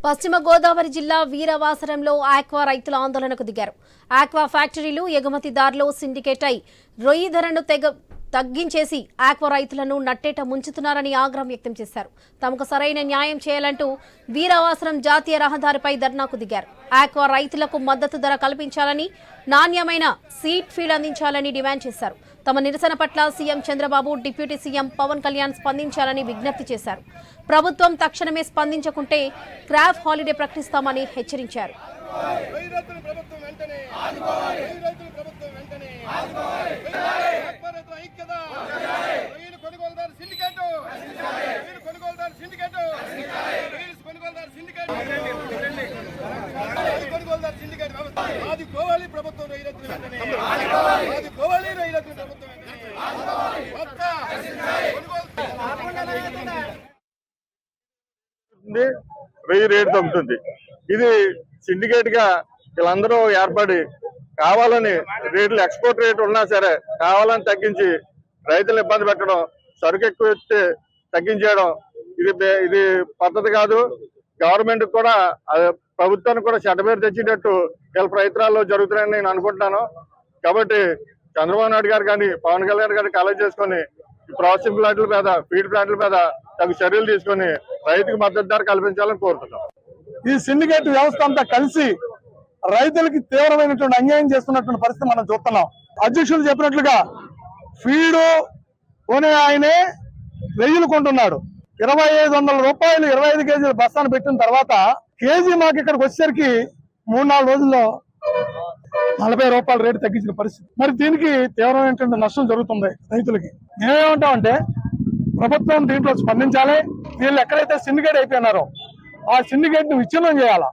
పశ్చిమ గోదావరి జిల్లా వీరవాసరంలో ఆక్వా రైతుల ఆందోళనకు దిగారు. ఆక్వా ఫ్యాక్టరీలు ఎగుమతిదారులు సిండికేట్ అయి రొయ్యి ధరను తగ్గించేసి ఆక్వా రైతులను నట్టేట ముంచుతున్నారని ఆగ్రహం వ్యక్తం చేశారు. తమకు సరైన న్యాయం చేయాలంటూ వీరవాసరం జాతీయ రహదారిపై ధర్నాకు దిగారు. ఆక్వా రైతులకు మద్దతు ధర కల్పించాలని, నాణ్యమైన సీడ్ ఫీడ్ అందించాలని డిమాండ్ చేశారు. తమ నిరసన పట్ల CM Chandrababu, deputy CM Pawan Kalyan స్పందించాలని విజ్ఞప్తి చేశారు. ప్రభుత్వం తక్షణమే స్పందించకుంటే క్రాప్ హాలిడే ప్రకటిస్తామని హెచ్చరించారు. వెయ్యి రేటు తగ్గుతుంది. ఇది సిండికేట్ గా వీళ్ళందరూ ఏర్పడి కావాలని రేట్లు ఎక్స్పోర్ట్ రేట్ ఉన్నా సరే కావాలని తగ్గించి రైతులు ఇబ్బంది పెట్టడం, సరుకు ఎక్కువ ఇస్తే తగ్గించేయడం ఇది పద్ధతి కాదు. గవర్నమెంట్ కూడా ప్రభుత్వానికి కూడా చెడ్డ పేరు తెచ్చేటట్టు వీళ్ళ ప్రయత్నాల్లో జరుగుతున్నాయని నేను అనుకుంటున్నాను. కాబట్టి చంద్రబాబు నాయుడు గారు కానీ పవన్ కళ్యాణ్ గారిని కలెక్ట్ చేసుకొని ప్రాసెసింగ్ ప్లాంట్ల మీద, ఫీడ్ ప్లాంట్ల మీద తగు చర్యలు తీసుకొని రైతుకు మద్దతు ధర కల్పించాలని కోరుతున్నాం. ఈ సిండికేట్ వ్యవస్థ అంతా కలిసి రైతులకి తీవ్రమైనటువంటి అన్యాయం చేస్తున్నటువంటి పరిస్థితి మనం చూస్తున్నాం. అధ్యక్షులు చెప్పినట్లుగా ఫీడు కొనే ఆయనే వెయ్యిలు కొంటున్నాడు. 2500 రూపాయలు 25 కేజీలు బస్తాను పెట్టిన తర్వాత కేజీ మాకు ఇక్కడికి వచ్చేసరికి 3-4 రోజుల్లో 40 రూపాయల రేటు తగ్గించిన పరిస్థితి. మరి దీనికి తీవ్రమైనటువంటి నష్టం జరుగుతుంది రైతులకి. మేమేమంటామంటే ప్రభుత్వం దీంట్లో స్పందించాలి. వీళ్ళు ఎక్కడైతే సిండికేట్ అయిపోయినారో ఆ సిండికేట్ ను విచ్ఛిన్నం చేయాలా.